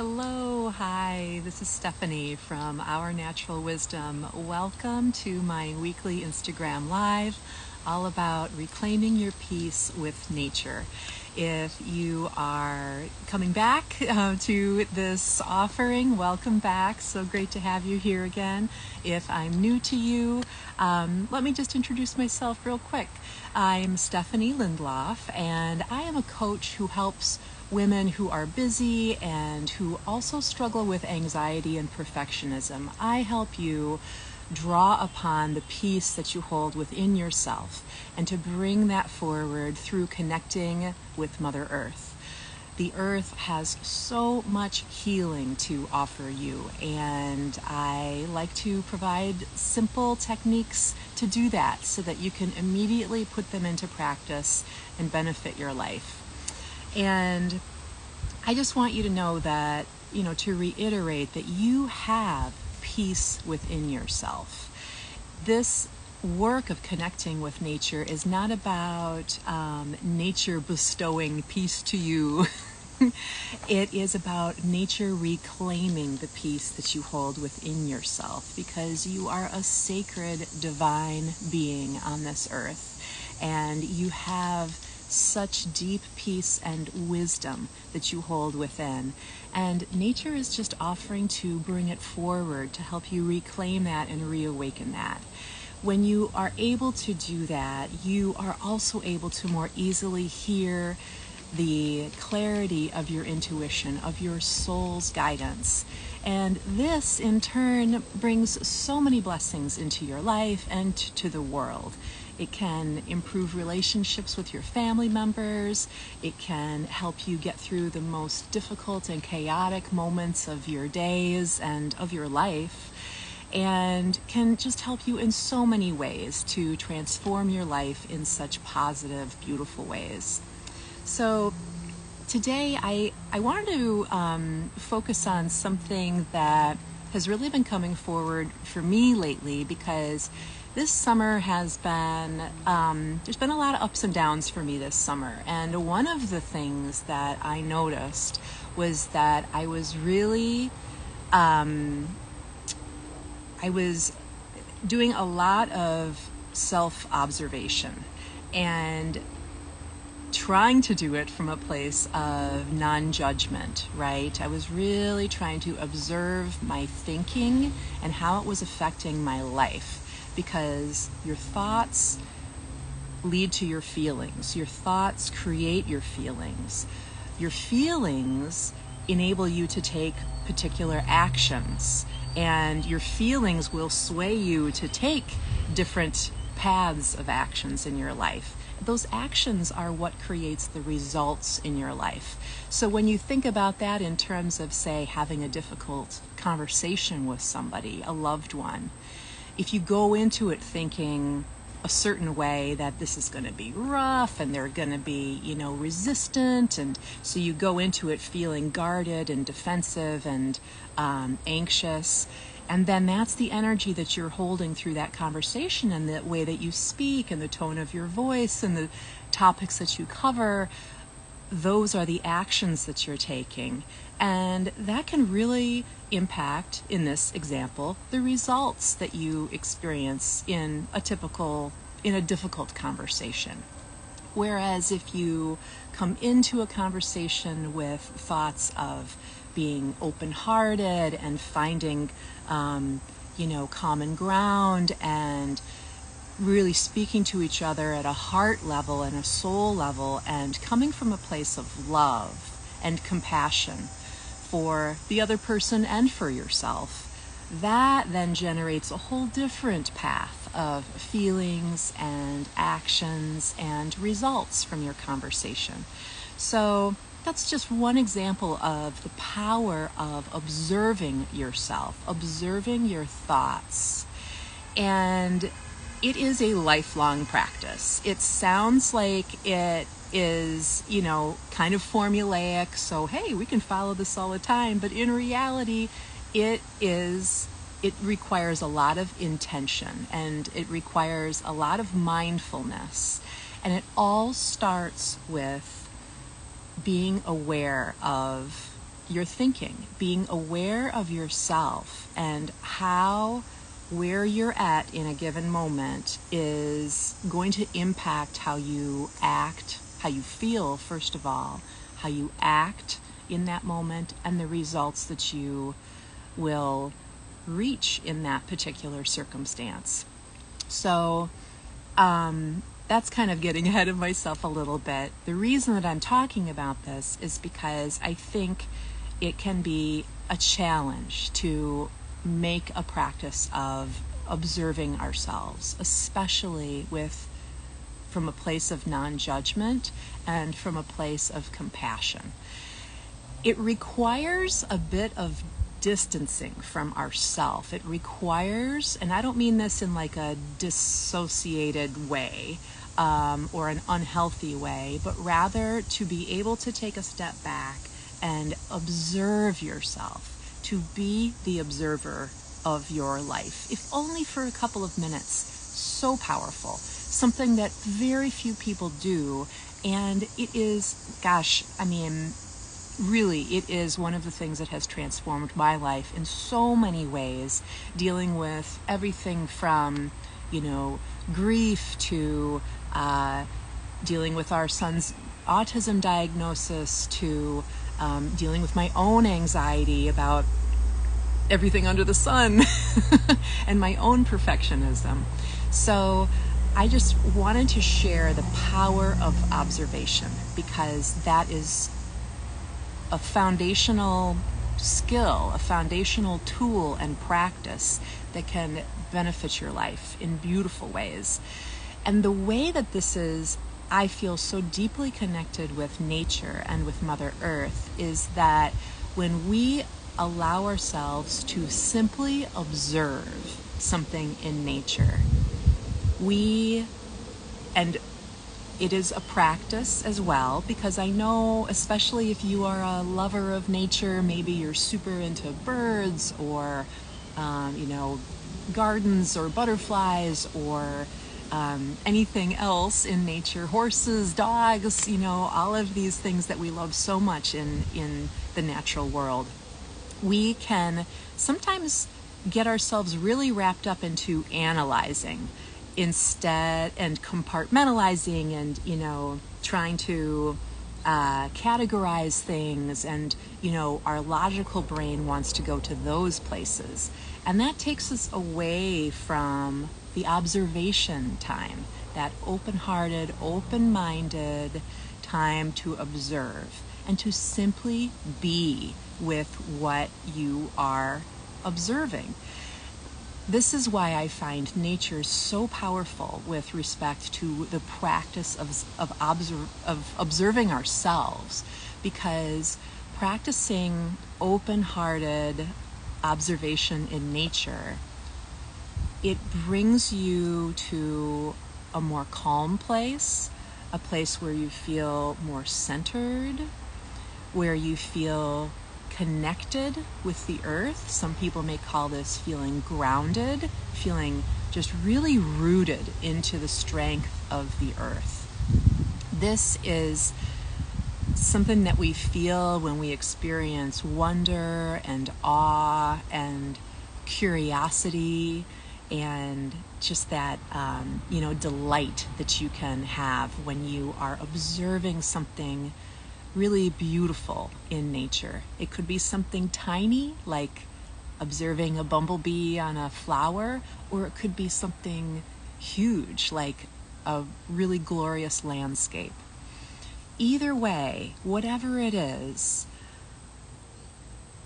Hello, hi, this is Stephanie from Our Natural Wisdom. Welcome to my weekly Instagram Live, all about reclaiming your peace with nature. If you are coming back to this offering, welcome back. So great to have you here again. If I'm new to you, let me just introduce myself real quick. I'm Stephanie Lindloff, and I am a coach who helps women who are busy and who also struggle with anxiety and perfectionism. I help you draw upon the peace that you hold within yourself and to bring that forward through connecting with Mother Earth. The earth has so much healing to offer you, and I like to provide simple techniques to do that so that you can immediately put them into practice and benefit your life. And I just want you to know that, to reiterate that you have peace within yourself. This work of connecting with nature is not about nature bestowing peace to you. It is about nature reclaiming the peace that you hold within yourself, because you are a sacred, divine being on this earth, and you have such deep peace and wisdom that you hold within. And nature is just offering to bring it forward to help you reclaim that and reawaken that. When you are able to do that, you are also able to more easily hear the clarity of your intuition, of your soul's guidance. And this, in turn, brings so many blessings into your life and to the world. It can improve relationships with your family members. It can help you get through the most difficult and chaotic moments of your days and of your life, and can just help you in so many ways to transform your life in such positive, beautiful ways. So today I wanted to focus on something that has really been coming forward for me lately, because this summer has been, there's been a lot of ups and downs for me this summer. And one of the things that I noticed was that I was really, I was doing a lot of self-observation and trying to do it from a place of non-judgment, right? I was really trying to observe my thinking and how it was affecting my life, because your thoughts lead to your feelings. Your thoughts create your feelings. Your feelings enable you to take particular actions, and your feelings will sway you to take different paths of actions in your life. Those actions are what creates the results in your life. So when you think about that in terms of, say, having a difficult conversation with somebody, a loved one, if you go into it thinking a certain way, that this is going to be rough and they're going to be, resistant, and so you go into it feeling guarded and defensive and anxious, and then that's the energy that you're holding through that conversation, and the way that you speak and the tone of your voice and the topics that you cover. Those are the actions that you're taking. And that can really impact, in this example, the results that you experience in a difficult conversation. Whereas if you come into a conversation with thoughts of being open-hearted and finding, common ground, and really speaking to each other at a heart level and a soul level, and coming from a place of love and compassion for the other person and for yourself, that then generates a whole different path of feelings and actions and results from your conversation. So that's just one example of the power of observing yourself, observing your thoughts. And it is a lifelong practice. It sounds like it is, kind of formulaic, so hey, we can follow this all the time, but in reality, it requires a lot of intention, and it requires a lot of mindfulness, and it all starts with being aware of your thinking, being aware of yourself and how where you're at in a given moment is going to impact how you act, how you feel, first of all, how you act in that moment, and the results that you will reach in that particular circumstance. So that's kind of getting ahead of myself a little bit. The reason that I'm talking about this is because I think it can be a challenge to make a practice of observing ourselves, especially from a place of non-judgment and from a place of compassion. It requires a bit of distancing from ourself. It requires, and I don't mean this in like a dissociated way or an unhealthy way, but rather to be able to take a step back and observe yourself, to be the observer of your life, if only for a couple of minutes. So powerful, something that very few people do, and it is, really, it is one of the things that has transformed my life in so many ways, dealing with everything from, grief to dealing with our son's autism diagnosis to dealing with my own anxiety about everything under the sun and my own perfectionism. So I just wanted to share the power of observation, because that is a foundational skill, a foundational tool and practice that can benefit your life in beautiful ways. And the way that this is, I feel so deeply connected with nature and with Mother Earth, is that when we allow ourselves to simply observe something in nature, and it is a practice as well, because I know, especially if you are a lover of nature, maybe you're super into birds or, gardens or butterflies or anything else in nature, horses, dogs, all of these things that we love so much in the natural world. We can sometimes get ourselves really wrapped up into analyzing instead, and compartmentalizing, and trying to categorize things, and our logical brain wants to go to those places, and that takes us away from the observation time, that open-hearted, open-minded time to observe and to simply be with what you are observing. This is why I find nature so powerful with respect to the practice of observing ourselves, because practicing open-hearted observation in nature, it brings you to a more calm place, a place where you feel more centered, where you feel connected with the earth. Some people may call this feeling grounded, feeling just really rooted into the strength of the earth. This is something that we feel when we experience wonder and awe and curiosity, and just that delight that you can have when you are observing something really beautiful in nature. It could be something tiny, like observing a bumblebee on a flower, or it could be something huge, like a really glorious landscape. Either way, whatever it is,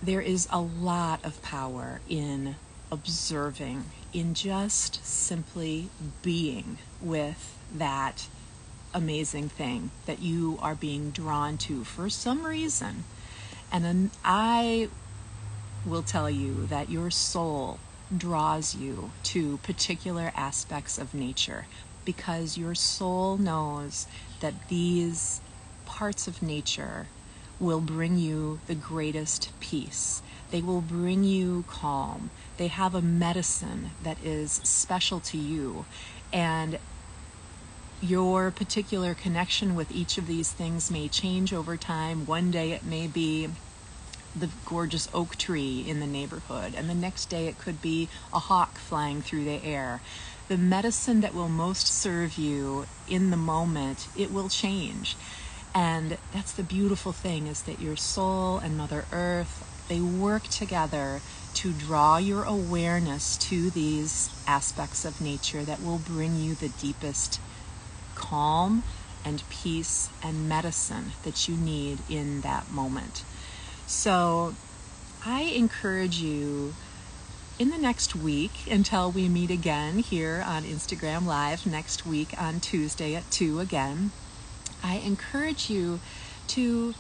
there is a lot of power in observing, in just simply being with that amazing thing that you are being drawn to for some reason. And I will tell you that your soul draws you to particular aspects of nature, because your soul knows that these parts of nature will bring you the greatest peace. They will bring you calm. They have a medicine that is special to you. And your particular connection with each of these things may change over time. One day it may be the gorgeous oak tree in the neighborhood, and the next day it could be a hawk flying through the air. The medicine that will most serve you in the moment, it will change. And that's the beautiful thing, is that your soul and Mother Earth, they work together to draw your awareness to these aspects of nature that will bring you the deepest calm and peace and medicine that you need in that moment. So I encourage you, in the next week, until we meet again here on Instagram Live next week on Tuesday at 2 again, I encourage you to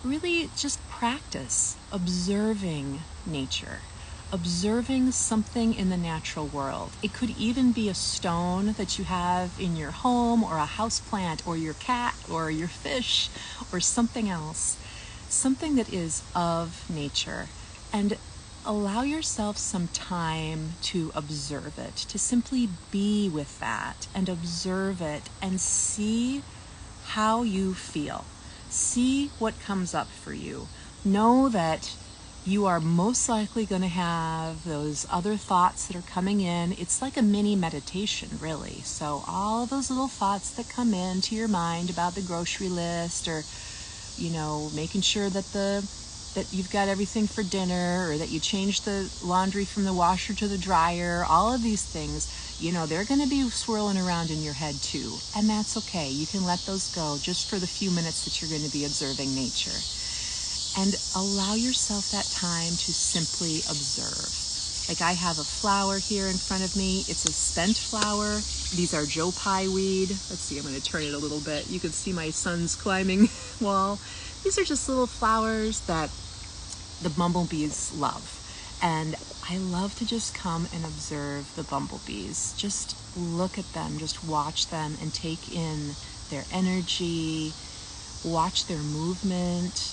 really just practice observing nature, observing something in the natural world. It could even be a stone that you have in your home, or a houseplant, or your cat, or your fish, or something else, something that is of nature, and allow yourself some time to observe it, to simply be with that and observe it and see how you feel. See what comes up for you. Know that you are most likely going to have those other thoughts that are coming in. It's like a mini meditation, really. So all those little thoughts that come into your mind about the grocery list, or making sure that you've got everything for dinner, or that you changed the laundry from the washer to the dryer, all of these things, they're going to be swirling around in your head too. And that's okay. You can let those go just for the few minutes that you're going to be observing nature. And allow yourself that time to simply observe. Like, I have a flower here in front of me. It's a spent flower. These are Joe Pye weed. Let's see, I'm going to turn it a little bit. You can see my son's climbing wall. These are just little flowers that the bumblebees love. And I love to just come and observe the bumblebees. Just look at them, just watch them and take in their energy, watch their movement.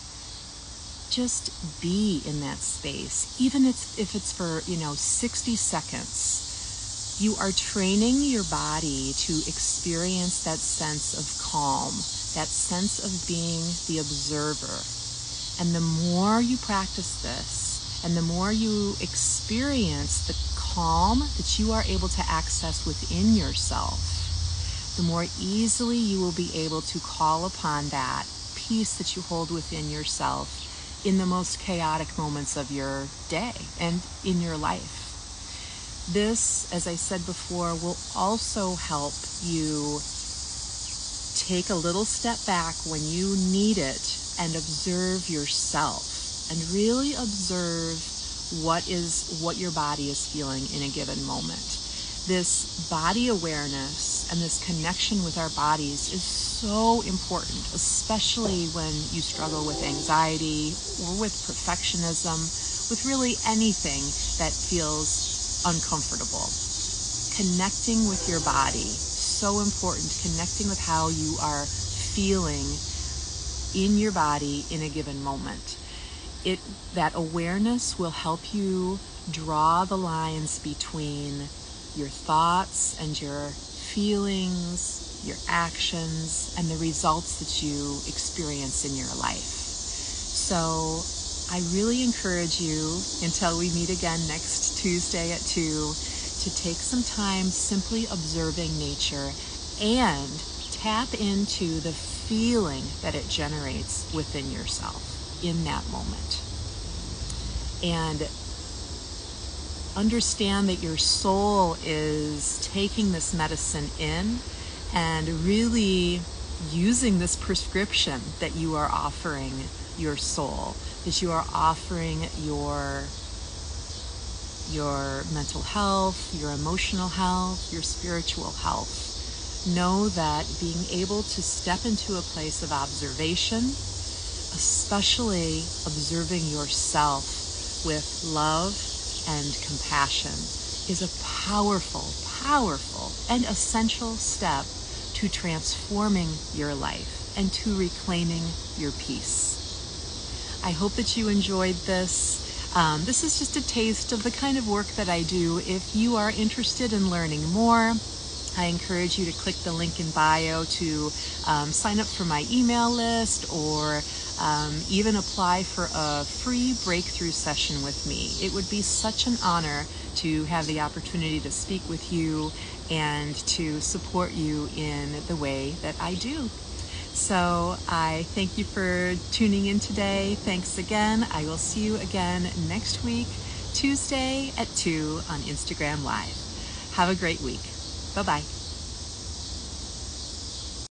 Just be in that space. Even if it's for, 60 seconds, you are training your body to experience that sense of calm, that sense of being the observer. And the more you practice this, and the more you experience the calm that you are able to access within yourself, the more easily you will be able to call upon that peace that you hold within yourself in the most chaotic moments of your day and in your life. This, as I said before, will also help you take a little step back when you need it and observe yourself, and really observe what your body is feeling in a given moment. This body awareness and this connection with our bodies is so important, especially when you struggle with anxiety or with perfectionism, with really anything that feels uncomfortable. Connecting with your body, so important. Connecting with how you are feeling in your body in a given moment. That awareness will help you draw the lines between your thoughts and your feelings, your actions, and the results that you experience in your life. So I really encourage you, until we meet again next Tuesday at 2, to take some time simply observing nature and tap into the feeling that it generates within yourself in that moment. And understand that your soul is taking this medicine in and really using this prescription that you are offering your soul, that you are offering your mental health, your emotional health, your spiritual health. Know that being able to step into a place of observation, especially observing yourself with love and compassion, is a powerful, powerful, and essential step to transforming your life and to reclaiming your peace. I hope that you enjoyed this. This is just a taste of the kind of work that I do. If you are interested in learning more, I encourage you to click the link in bio to sign up for my email list, or even apply for a free breakthrough session with me. It would be such an honor to have the opportunity to speak with you and to support you in the way that I do. So I thank you for tuning in today. Thanks again. I will see you again next week, Tuesday at 2 on Instagram Live. Have a great week. Bye-bye.